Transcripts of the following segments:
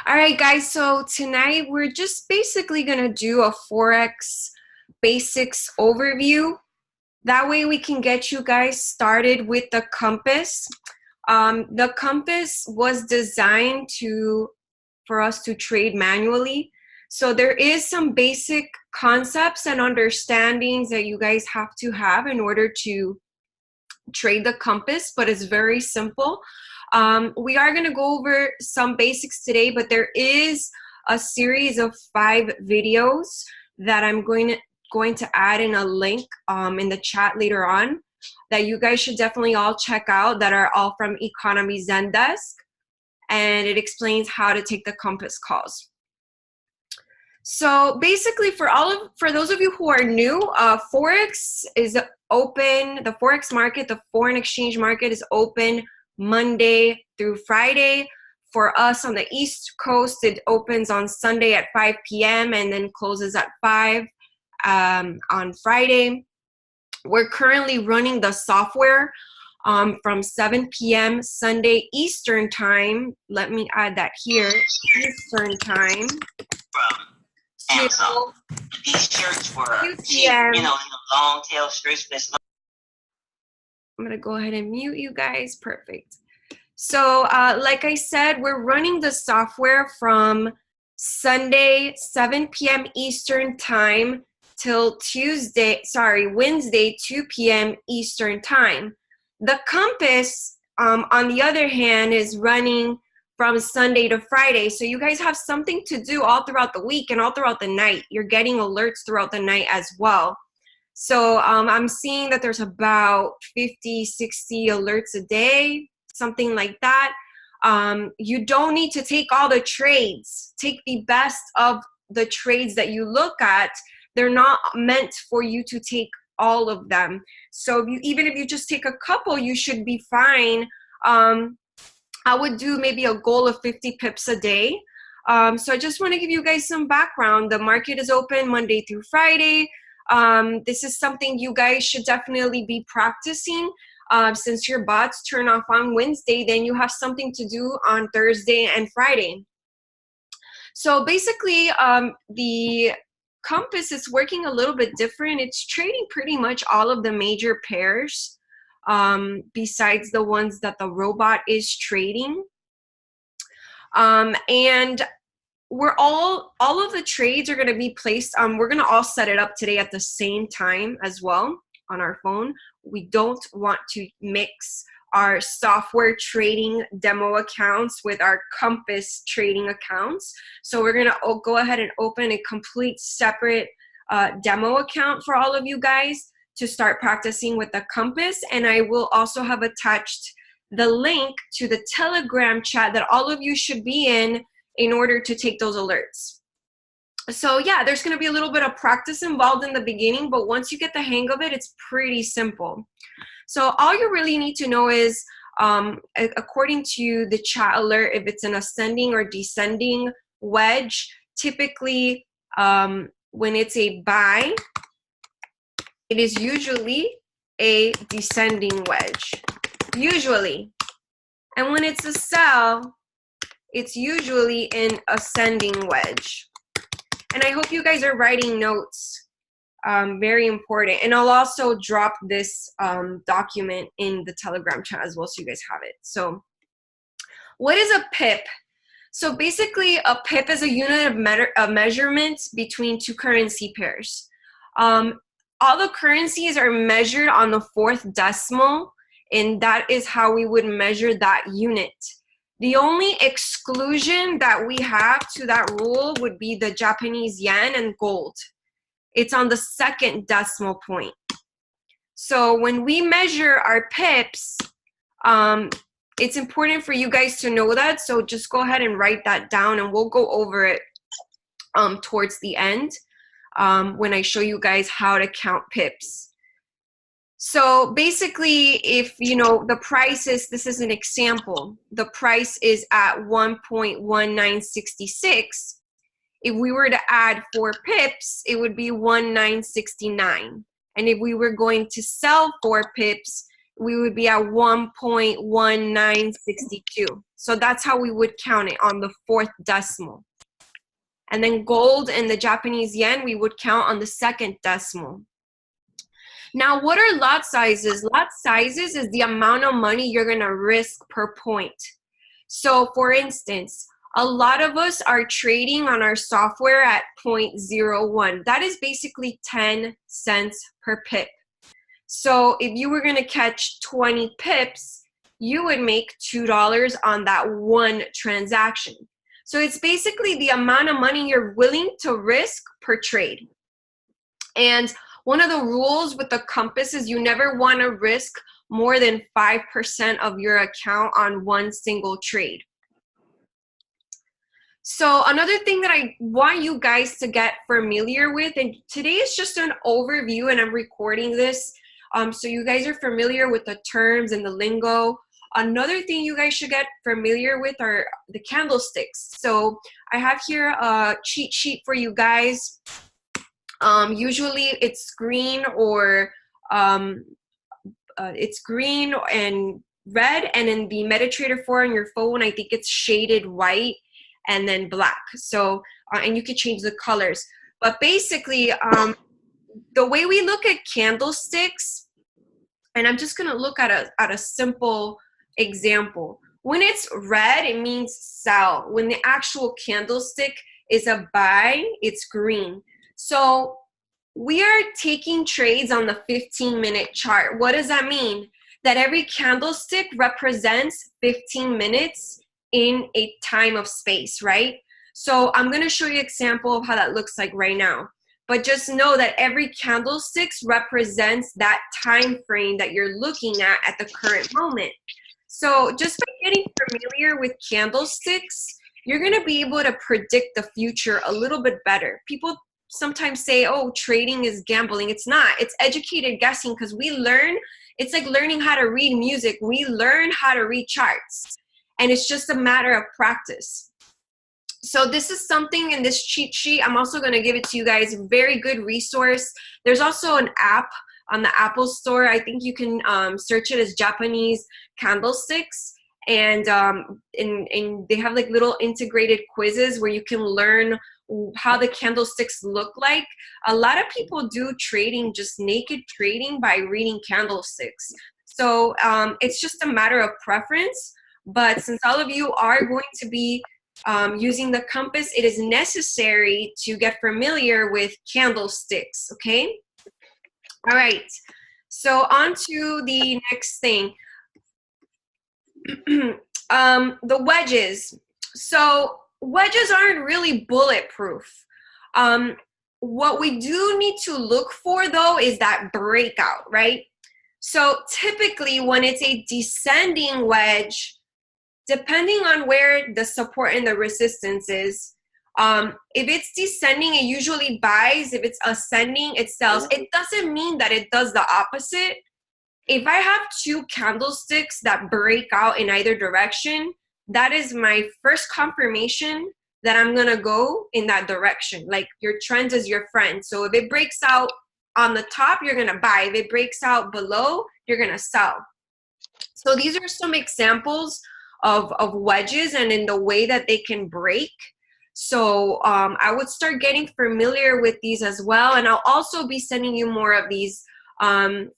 All right, guys, so tonight we're just basically going to do a Forex basics overview. That way we can get you guys started with the compass. The compass was designed for us to trade manually. So there is some basic concepts and understandings that you guys have to have in order to trade the compass, but it's very simple. We are going to go over some basics today, but there is a series of 5 videos that I'm going to add in a link in the chat later on that you guys should definitely all check out, that are all from Economy Zendesk, and it explains how to take the compass calls. So basically, for those of you who are new, Forex is open. The Forex market, the foreign exchange market, is open Monday through Friday. For us on the East Coast, it opens on Sunday at 5 p.m. and then closes at 5 on Friday. We're currently running the software from 7 p.m. Sunday Eastern time. Let me add that here, Eastern time. Amazon. These shirts were cheap, in the long tail strips. I'm gonna go ahead and mute you guys. Perfect. So like I said, we're running the software from Sunday 7 p.m. Eastern time till Wednesday 2 p.m. Eastern time. The compass, on the other hand, is running from Sunday to Friday. So you guys have something to do all throughout the week and all throughout the night. You're getting alerts throughout the night as well. So I'm seeing that there's about 50, 60 alerts a day, something like that. You don't need to take all the trades. Take the best of the trades that you look at. They're not meant for you to take all of them. So even if you just take a couple, you should be fine. I would do maybe a goal of 50 pips a day. So I just want to give you guys some background. The market is open Monday through Friday. This is something you guys should definitely be practicing. Since your bots turn off on Wednesday, then you have something to do on Thursday and Friday. So basically, the compass is working a little bit different. It's trading pretty much all of the major pairs, besides the ones that the robot is trading. And all of the trades are going to be placed, we're going to all set it up today at the same time as well on our phone. We don't want to mix our software trading demo accounts with our compass trading accounts. So we're going to go ahead and open a complete separate demo account for all of you guys to start practicing with the compass. And I will also have attached the link to the Telegram chat that all of you should be in order to take those alerts. So yeah, there's going to be a little bit of practice involved in the beginning, but once you get the hang of it, it's pretty simple. So all you really need to know is, according to the chat alert, if it's an ascending or descending wedge. Typically, when it's a buy, it is usually a descending wedge, usually. And when it's a sell, it's usually an ascending wedge. And I hope you guys are writing notes. Very important. And I'll also drop this document in the Telegram chat as well, so you guys have it. So what is a pip? So basically, a pip is a unit of measurement between two currency pairs. All the currencies are measured on the 4th decimal, and that is how we would measure that unit. The only exclusion that we have to that rule would be the Japanese yen and gold. It's on the 2nd decimal point. So when we measure our pips, it's important for you guys to know that. So just go ahead and write that down, and we'll go over it towards the end when I show you guys how to count pips. So basically, if the price is, this is an example, the price is at 1.1966. If we were to add 4 pips, it would be 1969. And if we were going to sell 4 pips, we would be at 1.1962. So that's how we would count it on the fourth decimal. And then gold and the Japanese yen, we would count on the second decimal. Now, what are lot sizes? Lot sizes is the amount of money you're gonna risk per point. So for instance, a lot of us are trading on our software at 0.01. That is basically 10 cents per pip. So if you were gonna catch 20 pips, you would make $2 on that one transaction. So it's basically the amount of money you're willing to risk per trade. And one of the rules with the compass is you never want to risk more than 5% of your account on one single trade. So another thing that I want you guys to get familiar with, and today is just an overview and I'm recording this so you guys are familiar with the terms and the lingo. Another thing you guys should get familiar with are the candlesticks. So I have here a cheat sheet for you guys. Usually it's green or it's green and red, and in the MetaTrader 4 on your phone, I think it's shaded white and then black. So, and you can change the colors. But basically, the way we look at candlesticks, and I'm just gonna look at a simple example. When it's red, it means sell. When the actual candlestick is a buy, it's green. So we are taking trades on the 15-minute chart. What does that mean? That every candlestick represents 15 minutes in a time of space, right? So I'm gonna show you an example of how that looks like right now. But just know that every candlestick represents that time frame that you're looking at the current moment. So just by getting familiar with candlesticks, you're gonna be able to predict the future a little bit better. People sometimes say, oh, trading is gambling. It's not. It's educated guessing, because we learn, it's like learning how to read music. We learn how to read charts, and it's just a matter of practice. So this is something in this cheat sheet. I'm also going to give it to you guys. Very good resource. There's also an app on the Apple Store. I think you can search it as Japanese candlesticks. And they have like little integrated quizzes where you can learn how the candlesticks look like. A lot of people do trading, just naked trading, by reading candlesticks. So it's just a matter of preference. But since all of you are going to be using the compass, it is necessary to get familiar with candlesticks, okay? All right, so on to the next thing. The wedges. So wedges aren't really bulletproof. What we do need to look for, though, is that breakout, right? So typically when it's a descending wedge, depending on where the support and the resistance is, if it's descending, it usually buys. If it's ascending, it sells. It doesn't mean that it does the opposite. If I have two candlesticks that break out in either direction, that is my first confirmation that I'm gonna go in that direction. Like, your trend is your friend. So if it breaks out on the top, you're gonna buy. If it breaks out below, you're gonna sell. So these are some examples of wedges and in the way that they can break. So I would start getting familiar with these as well. And I'll also be sending you more of these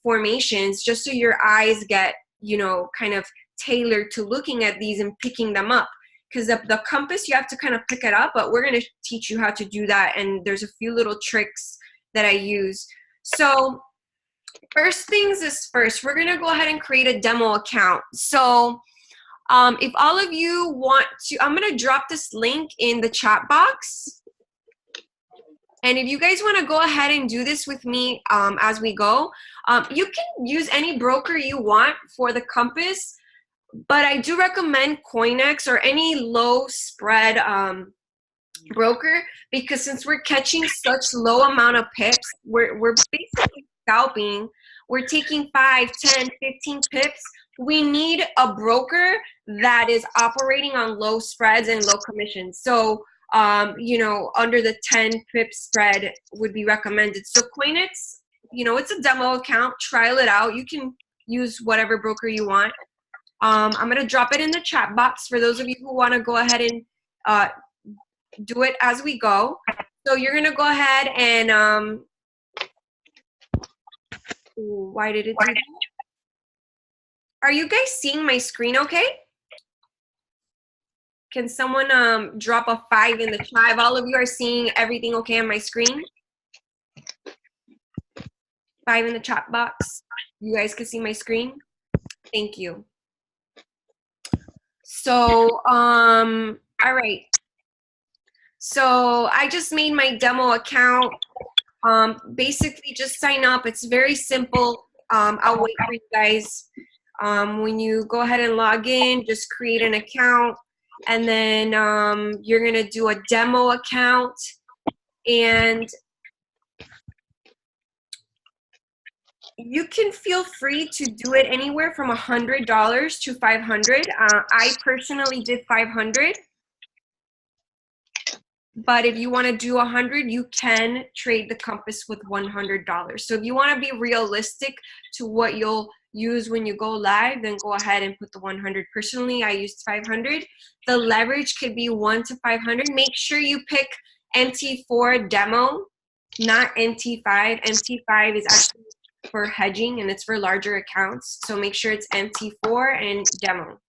formations, just so your eyes get, you know, kind of tailored to looking at these and picking them up. Because the compass, you have to kind of pick it up, but we're going to teach you how to do that. And there's a few little tricks that I use. So first things is first, we're going to go ahead and create a demo account. So if all of you want to, I'm going to drop this link in the chat box. And if you guys want to go ahead and do this with me as we go, you can use any broker you want for the compass. But I do recommend CoinEx or any low spread broker, because since we're catching such low amount of pips, we're basically scalping. We're taking 5, 10, 15 pips. We need a broker that is operating on low spreads and low commissions. So, you know, under the 10 pip spread would be recommended. So CoinEx, you know, it's a demo account. Trial it out. You use whatever broker you want. I'm going to drop it in the chat box for those of you who want to go ahead and do it as we go. So you're going to go ahead and why did it do that? Are you guys seeing my screen okay? Can someone drop a 5 in the chat? If all of you are seeing everything okay on my screen? 5 in the chat box. You guys can see my screen? Thank you. So, all right. So I just made my demo account. Basically, just sign up. It's very simple. I'll wait for you guys. When you go ahead and log in, just create an account, and then you're gonna do a demo account, and you can feel free to do it anywhere from $100 to $500. I personally did 500. But if you want to do 100, you can trade the compass with $100. So if you want to be realistic to what you'll use when you go live, then go ahead and put the 100. Personally, I used 500. The leverage could be 1 to 500. Make sure you pick MT4 demo, not MT5. MT5 is actually for hedging and it's for larger accounts. So make sure it's MT4 and demo.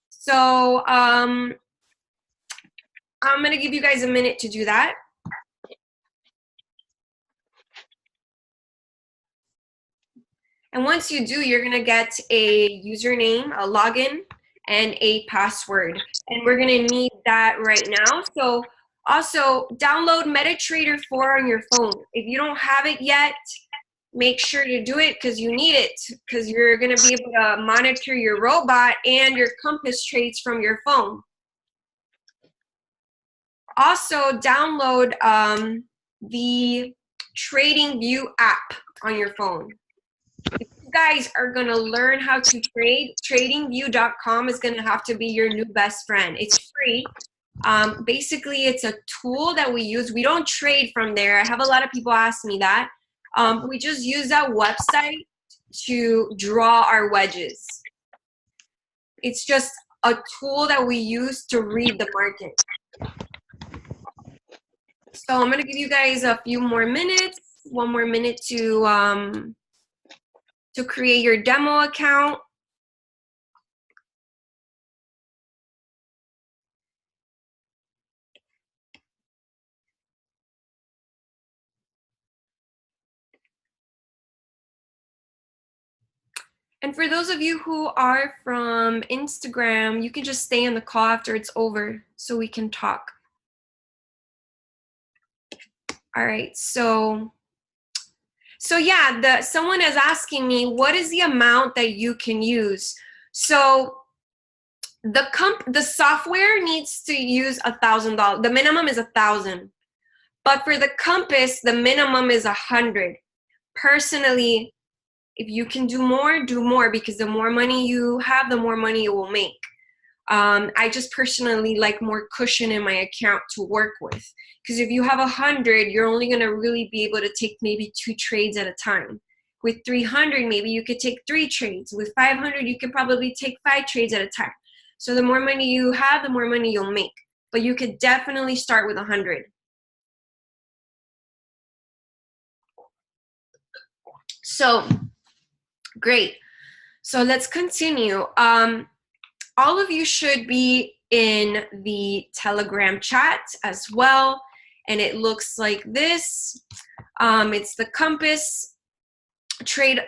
So I'm going to give you guys a minute to do that. And once you do, you're going to get a username, a login, and a password. And we're going to need that right now. So also download MetaTrader 4 on your phone. If you don't have it yet, make sure you do it because you need it, because you're going to be able to monitor your robot and your compass trades from your phone. Also download the TradingView app on your phone. If you guys are going to learn how to trade, tradingview.com is going to have to be your new best friend. It's free. Basically, it's a tool that we use. We don't trade from there. I have a lot of people ask me that. We just use that website to draw our wedges. It's just a tool that we use to read the market. So I'm going to give you guys a few more minutes, 1 more minute to create your demo account. And for those of you who are from Instagram, you can just stay in the call after it's over so we can talk. All right, so yeah, someone is asking me, what is the amount that you can use? So the software needs to use $1,000. The minimum is 1,000. But for the compass, the minimum is 100. Personally, if you can do more, because the more money you have, the more money you will make. I just personally like more cushion in my account to work with. Because if you have 100, you're only going to really be able to take maybe 2 trades at a time. With 300, maybe you could take 3 trades. With 500, you could probably take 5 trades at a time. So the more money you have, the more money you'll make. But you could definitely start with 100. So, great. So let's continue. All of you should be in the Telegram chat as well. And it looks like this. It's the Compass Trade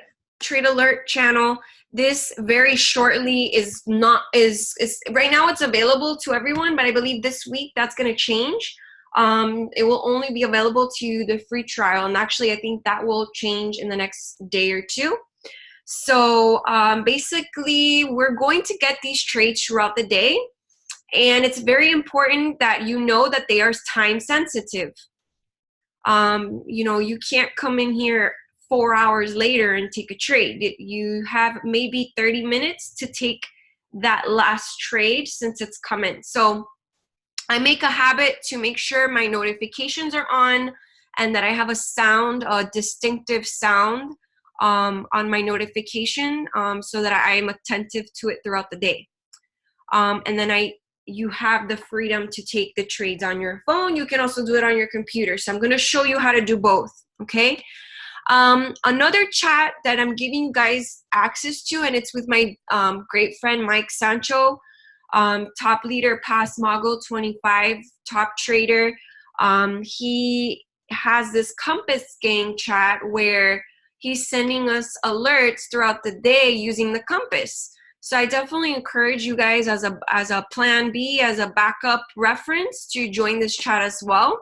Alert channel. This very shortly is right now it's available to everyone, but I believe this week that's going to change. It will only be available to the free trial. And actually, I think that will change in the next day or 2. So basically, we're going to get these trades throughout the day. And it's very important that you know that they are time sensitive. You know, you can't come in here 4 hours later and take a trade. You have maybe 30 minutes to take that last trade since it's come in. So I make a habit to make sure my notifications are on and that I have a sound, a distinctive sound on my notification so that I am attentive to it throughout the day. And then you have the freedom to take the trades on your phone. You can also do it on your computer. So I'm going to show you how to do both, okay? Another chat that I'm giving you guys access to, and it's with my great friend Mike Sancho, top leader, past Mogul 25, top trader. He has this Compass Gang chat where he's sending us alerts throughout the day using the compass. So I definitely encourage you guys as a plan B, as a backup reference, to join this chat as well.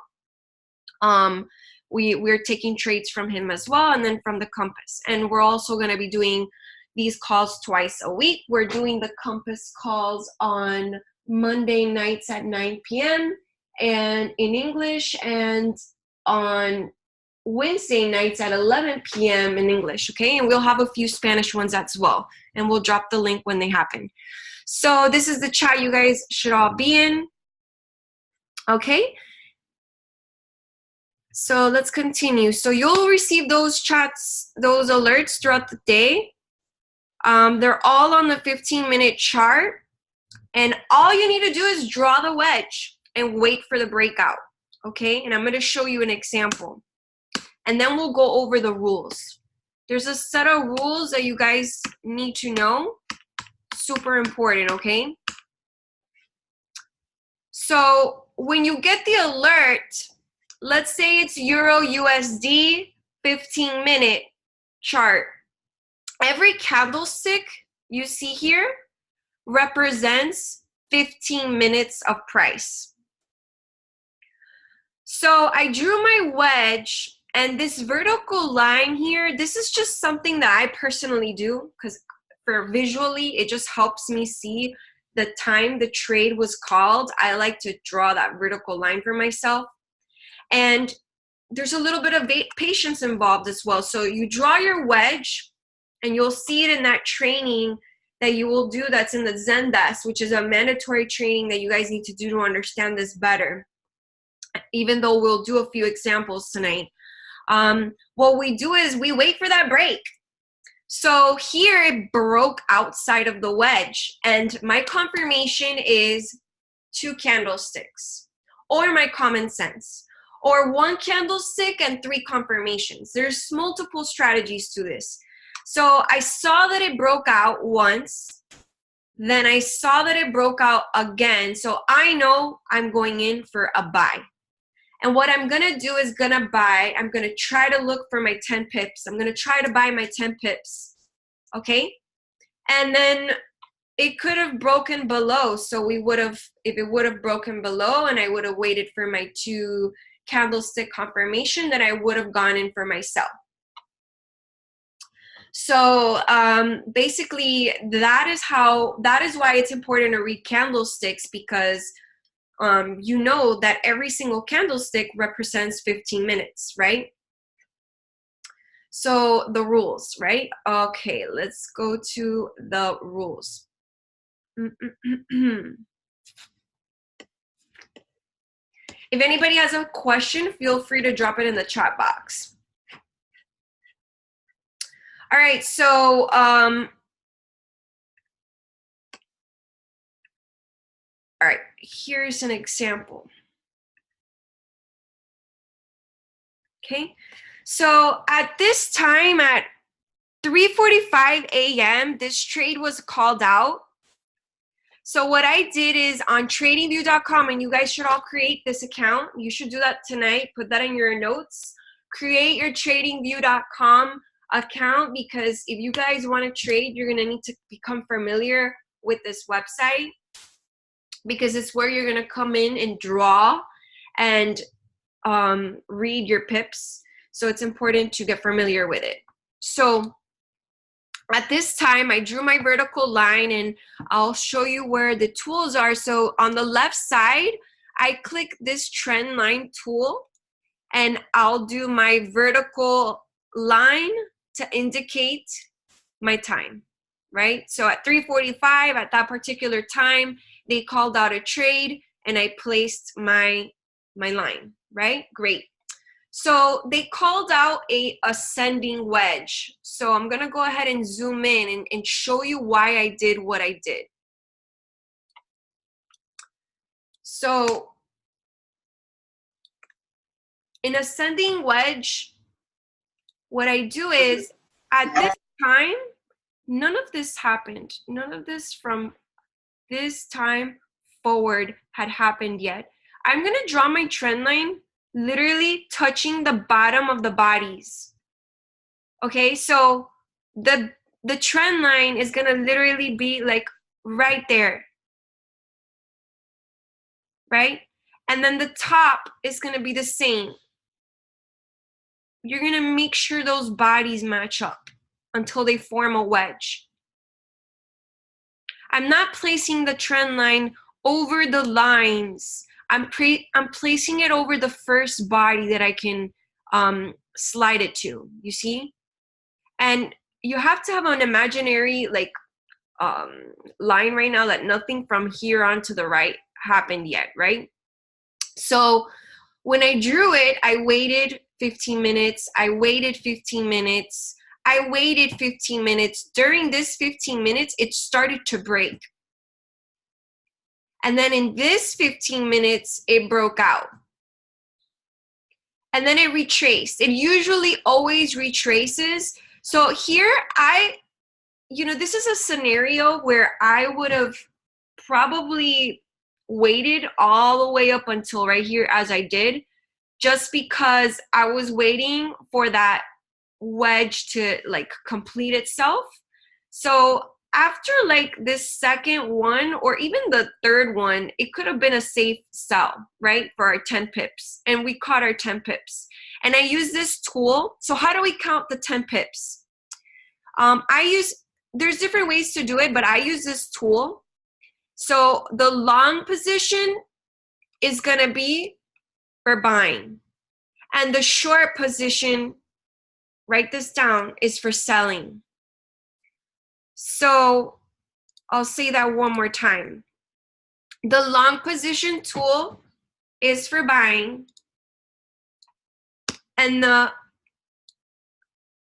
We're taking trades from him as well, and then from the compass. And we're also going to be doing these calls twice a week. We're doing the compass calls on Monday nights at 9 p.m. and in English, and on Wednesday nights at 11 p.m. in English, okay? And we'll have a few Spanish ones as well, and we'll drop the link when they happen. So this is the chat you guys should all be in, okay? So let's continue. So you'll receive those chats, those alerts throughout the day. They're all on the 15-minute chart, and all you need to do is draw the wedge and wait for the breakout, okay? And I'm going to show you an example. And then we'll go over the rules. There's a set of rules that you guys need to know. Super important, okay? So when you get the alert, let's say it's Euro USD 15-minute chart. Every candlestick you see here represents 15 minutes of price. So I drew my wedge. And this vertical line here, this is just something that I personally do because for visually, it just helps me see the time the trade was called. I like to draw that vertical line for myself. And there's a little bit of patience involved as well. So you draw your wedge, and you'll see it in that training that you will do that's in the Zendesk, which is a mandatory training that you guys need to do to understand this better, even though we'll do a few examples tonight. What we do is we wait for that break. So here it broke outside of the wedge, and my confirmation is 2 candlesticks, or my common sense, or 1 candlestick and 3 confirmations. There's multiple strategies to this. So I saw that it broke out once, then I saw that it broke out again. So I know I'm going in for a buy. And what I'm going to do is I'm going to try to look for my 10 pips. I'm going to try to buy my 10 pips, okay? And then it could have broken below. So if it would have broken below and I would have waited for my 2 candlestick confirmation, then I would have gone in for my sell. So basically that is why it's important to read candlesticks, because you know that every single candlestick represents 15 minutes, right? So the rules, right? Okay, let's go to the rules. If anybody has a question, feel free to drop it in the chat box. All right, so all right, here's an example. Okay, so at this time at 3:45 a.m., this trade was called out. So what I did is on tradingview.com, and you guys should all create this account. You should do that tonight. Put that in your notes. Create your tradingview.com account, because if you guys want to trade, you're going to need to become familiar with this website, because it's where you're going to come in and draw and read your pips. So it's important to get familiar with it. So at this time, I drew my vertical line, and I'll show you where the tools are. So on the left side, I click this trend line tool, and I'll do my vertical line to indicate my time, right? So at 3:45, at that particular time, they called out a trade, and I placed my line, right? Great. So they called out a ascending wedge. So I'm gonna go ahead and zoom in and show you why I did what I did. So in ascending wedge, what I do is at this time, none of this happened. None of this from this time forward had happened yet. I'm gonna draw my trend line literally touching the bottom of the bodies. Okay, so the trend line is gonna literally be like right there, right? And then the top is gonna be the same. You're gonna make sure those bodies match up until they form a wedge. I'm not placing the trend line over the lines. I'm placing it over the first body that I can slide it to, you see? And you have to have an imaginary like line right now that nothing from here on to the right happened yet, right? So when I drew it, I waited 15 minutes, I waited 15 minutes, I waited 15 minutes. During this 15 minutes, it started to break. And then in this 15 minutes, it broke out. And then it retraced. It usually always retraces. So here this is a scenario where I would have probably waited all the way up until right here as I did, just because I was waiting for that wedge to like complete itself. So after like this second one or even the third one, it could have been a safe sell, right? For our 10 pips. And we caught our 10 pips. And I use this tool. So how do we count the 10 pips? There's different ways to do it, but I use this tool. So the long position is gonna be for buying. And the short position, write this down, is for selling. So I'll say that one more time. The long position tool is for buying, and the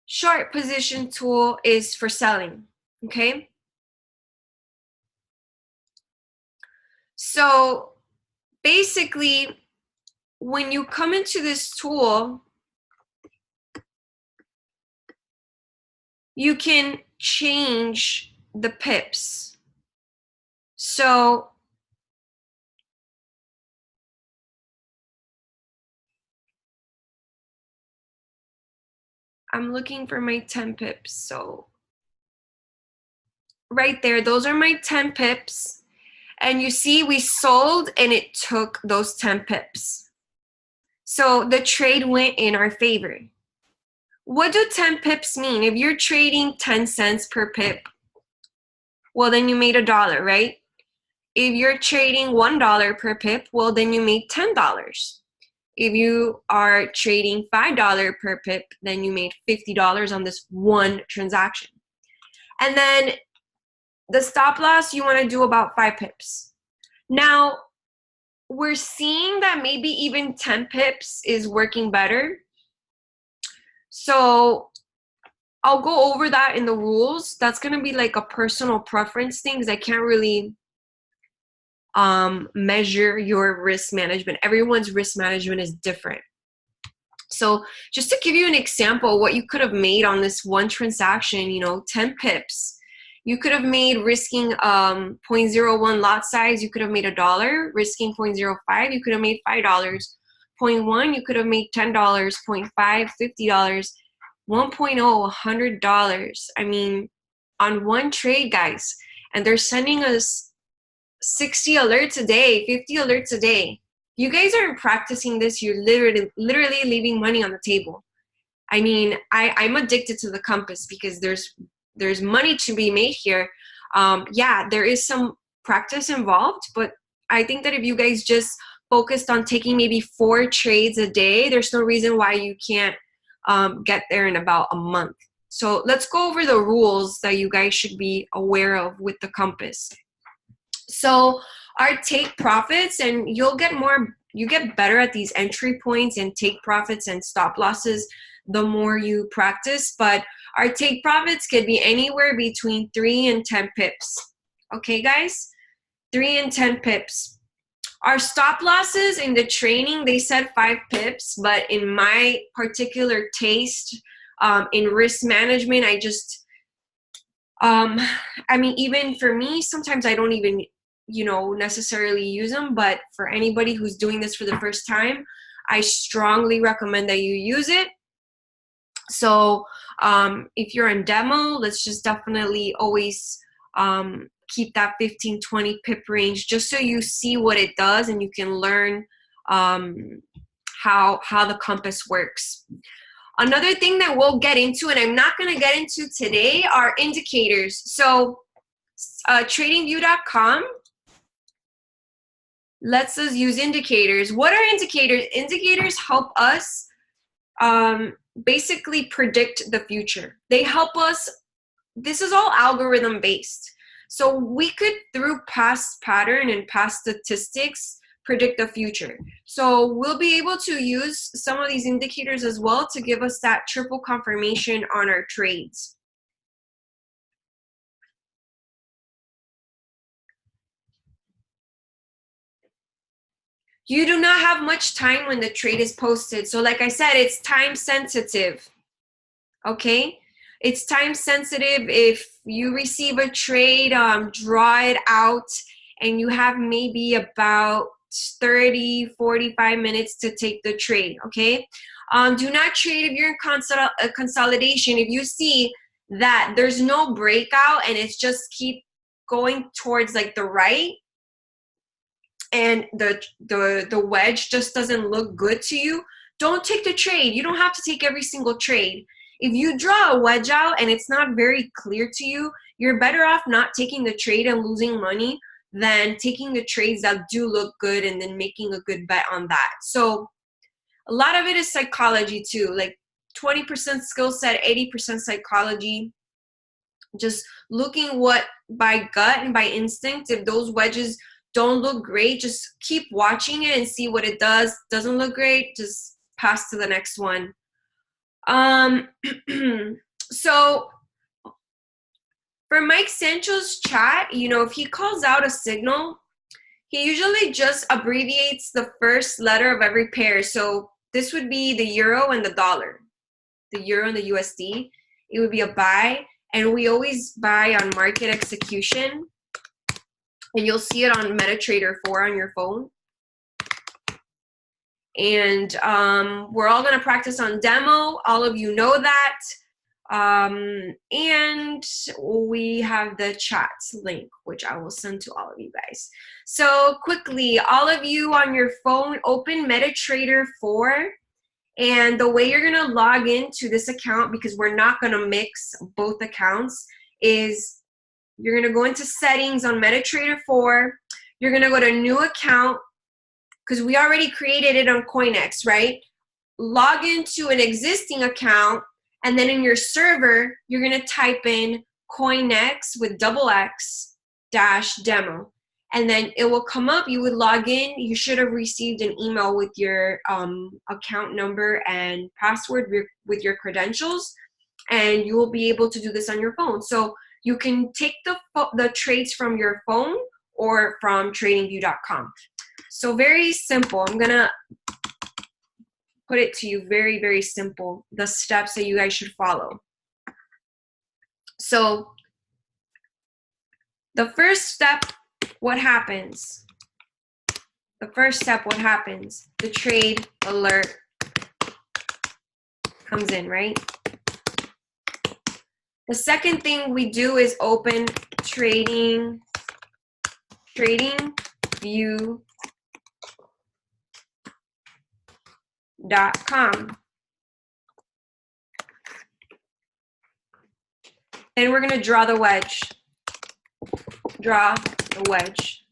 short position tool is for selling, okay? So basically, when you come into this tool, you can change the pips. So I'm looking for my 10 pips. So right there, those are my 10 pips. And you see we sold and it took those 10 pips. So the trade went in our favor. What do 10 pips mean? If you're trading 10 cents per pip, well, then you made $1, right? If you're trading $1 per pip, well, then you made $10. If you are trading $5 per pip, then you made $50 on this one transaction. And then the stop loss, you want to do about 5 pips. Now, we're seeing that maybe even 10 pips is working better. So I'll go over that in the rules. That's going to be like a personal preference thing because I can't really measure your risk management. Everyone's risk management is different. So just to give you an example, what you could have made on this one transaction, 10 pips, you could have made risking 0.01 lot size, you could have made $1, risking 0.05, you could have made $5, 0.1, you could have made $10, 0.5, $50, 1.0, $100. I mean, on one trade, guys, and they're sending us 60 alerts a day, 50 alerts a day. You guys aren't practicing this, you're literally leaving money on the table. I mean, I'm addicted to the compass because there's money to be made here. Yeah, there is some practice involved, but I think that if you guys just focused on taking maybe 4 trades a day, there's no reason why you can't get there in about a month. So let's go over the rules that you guys should be aware of with the compass. So our take profits, and you'll get more you get better at these entry points and take profits and stop losses the more you practice. But our take profits could be anywhere between 3 and 10 pips. Okay, guys? 3 and 10 pips. Our stop losses in the training, they said 5 pips, but in my particular taste, in risk management, I just, I mean, even for me, sometimes I don't even, you know, necessarily use them, but for anybody who's doing this for the first time, I strongly recommend that you use it. So if you're in demo, let's just definitely always keep that 15-20 pip range, just so you see what it does and you can learn how the compass works. Another thing that we'll get into, and I'm not going to get into today, are indicators. So tradingview.com lets us use indicators. What are indicators? Indicators help us basically predict the future. They help us. This is all algorithm based. So we could, through past pattern and past statistics, predict the future. So we'll be able to use some of these indicators as well to give us that triple confirmation on our trades. You do not have much time when the trade is posted. So like I said, it's time sensitive. Okay? It's time sensitive. If you receive a trade, draw it out, and you have maybe about 30-45 minutes to take the trade. Okay? Do not trade if you're in consolidation. If you see that there's no breakout and it's just keep going towards like the right, and the wedge just doesn't look good to you, don't take the trade. You don't have to take every single trade. If you draw a wedge out and it's not very clear to you, you're better off not taking the trade and losing money than taking the trades that do look good and then making a good bet on that. So a lot of it is psychology too, like 20% skill set, 80% psychology. Just looking what by gut and by instinct, if those wedges don't look great, just keep watching it and see what it does. Doesn't look great, just pass to the next one. So for Mike Sancho's chat, you know, if he calls out a signal, he usually just abbreviates the first letter of every pair. So this would be the euro and the dollar, the euro and the USD. It would be a buy, and we always buy on market execution. And you'll see it on MetaTrader 4 on your phone. And we're all going to practice on demo. All of you know that. And we have the chat link, which I will send to all of you guys. So quickly, all of you on your phone, open MetaTrader 4. And the way you're going to log into this account, because we're not going to mix both accounts, is you're going to go into settings on MetaTrader 4. You're going to go to new account, because we already created it on CoinEx, right? Log into an existing account, and then in your server, you're going to type in CoinEx with $X-demo. And then it will come up. You would log in. You should have received an email with your account number and password with your credentials. And you will be able to do this on your phone. So you can take the trades from your phone or from tradingview.com. So very simple. I'm going to put it to you very, very simple, the steps that you guys should follow. So the first step, what happens? The first step, what happens? The trade alert comes in, right? The second thing we do is open tradingview.com. Then we're going to draw the wedge. Draw the wedge.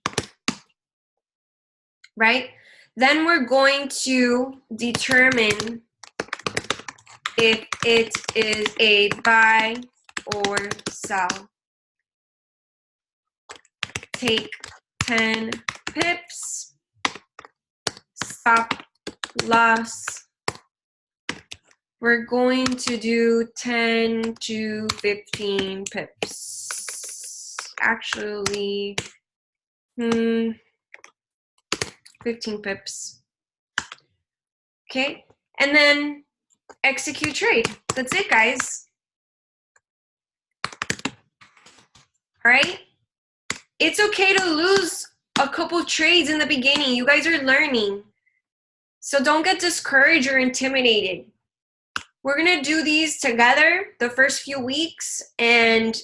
Right? Then we're going to determine if it is a buy or sell. Take 10 pips, stop loss, we're going to do 10 to 15 pips. Actually, 15 pips. Okay, and then execute trade. That's it, guys. All right? It's okay to lose a couple trades in the beginning. You guys are learning. So don't get discouraged or intimidated. We're going to do these together the first few weeks, and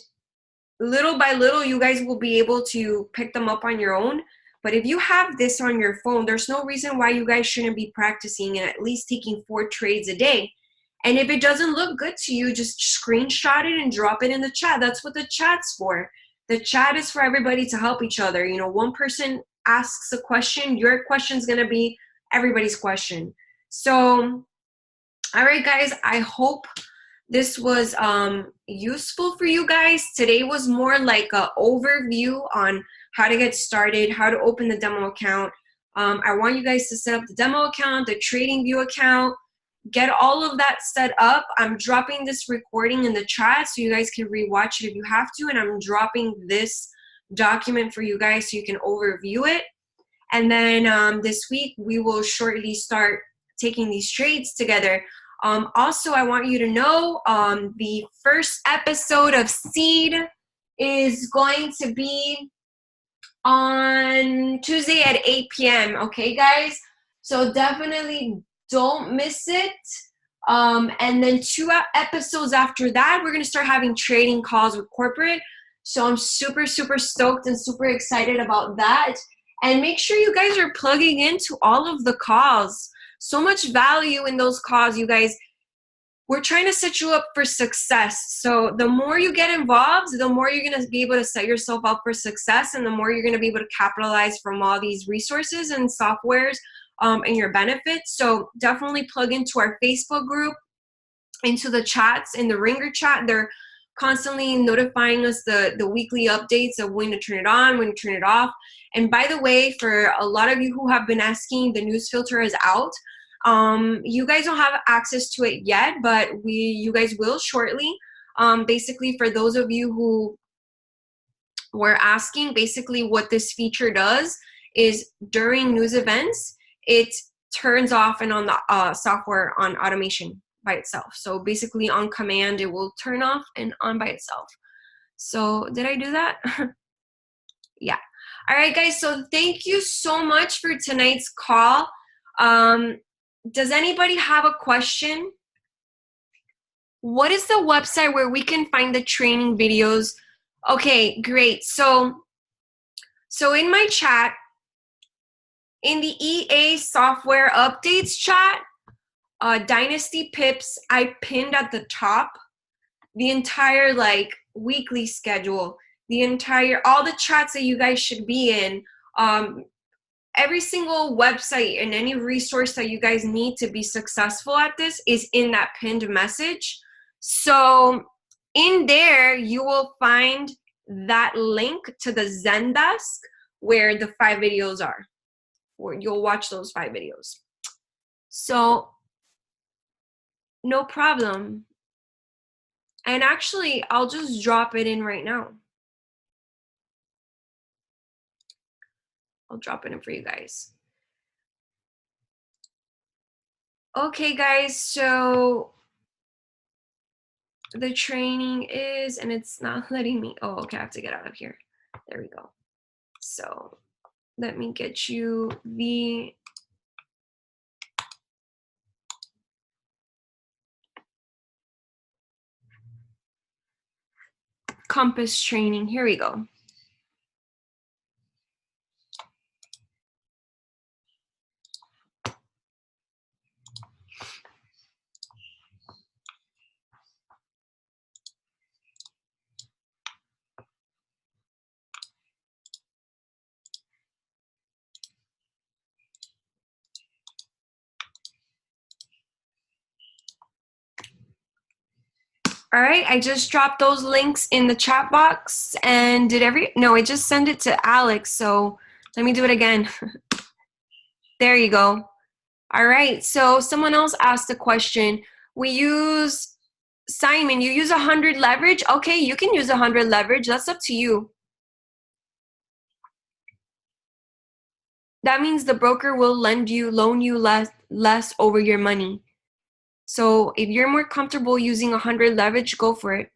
little by little, you guys will be able to pick them up on your own. But if you have this on your phone, there's no reason why you guys shouldn't be practicing and at least taking 4 trades a day. And if it doesn't look good to you, just screenshot it and drop it in the chat. That's what the chat's for. The chat is for everybody to help each other. You know, one person asks a question, your question's going to be everybody's question. So, all right, guys, I hope this was useful for you guys. Today was more like an overview on how to get started, how to open the demo account. I want you guys to set up the demo account, the TradingView account, get all of that set up. I'm dropping this recording in the chat so you guys can rewatch it if you have to, and I'm dropping this document for you guys so you can overview it. And then this week, we will shortly start taking these trades together. Also, I want you to know the first episode of Seed is going to be on Tuesday at 8 p.m. Okay, guys? So definitely don't miss it. And then 2 episodes after that, we're going to start having trading calls with corporate. So I'm super, super stoked and super excited about that. And make sure you guys are plugging into all of the calls. So much value in those calls, you guys. We're trying to set you up for success. So the more you get involved, the more you're going to be able to set yourself up for success, and the more you're going to be able to capitalize from all these resources and softwares and your benefits. So definitely plug into our Facebook group, into the chats, in the Ringer chat. They're constantly notifying us the weekly updates of when to turn it on, when to turn it off. And by the way, for a lot of you who have been asking, the news filter is out. You guys don't have access to it yet, but you guys will shortly. Basically, for those of you who were asking, basically what this feature does is during news events, it turns off and on the software on automation by itself. So basically on command, it will turn off and on by itself. So did I do that? Yeah. All right, guys. So thank you so much for tonight's call. Does anybody have a question? What is the website where we can find the training videos? Okay, great. So in my chat, in the EA software updates chat, Dynasty Pips, I pinned at the top the entire weekly schedule, all the chats that you guys should be in, every single website and any resource that you guys need to be successful at this is in that pinned message. So in there, you will find that link to the Zendesk where the 5 videos are, where you'll watch those 5 videos. So no problem. And actually, I'll just drop it in right now. I'll drop it in for you guys. Okay, guys, so the training is, and it's not letting me, oh, okay, I have to get out of here. There we go. So let me get you the Compass training. Here we go. All right, I just dropped those links in the chat box and I just sent it to Alex, so let me do it again. There you go. All right, so someone else asked a question. Simon, you use 100 leverage? Okay, you can use 100 leverage. That's up to you. That means the broker will loan you less over your money. So if you're more comfortable using 100 leverage, go for it.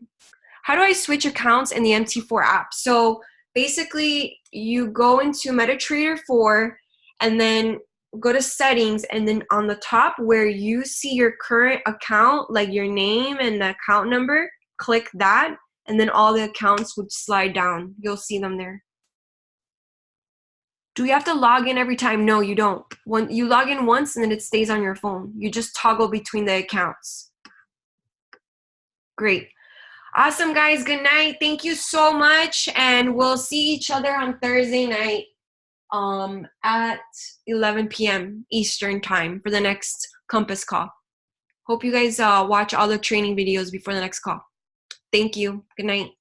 How do I switch accounts in the MT4 app? So basically, you go into MetaTrader 4 and then go to settings, and then on the top where you see your current account, like your name and the account number, click that, and then all the accounts would slide down. You'll see them there. Do you have to log in every time? No, you don't. When you log in once and then it stays on your phone. You just toggle between the accounts. Great. Awesome, guys. Good night. Thank you so much. And we'll see each other on Thursday night at 11 p.m. Eastern time for the next Compass call. Hope you guys watch all the training videos before the next call. Thank you. Good night.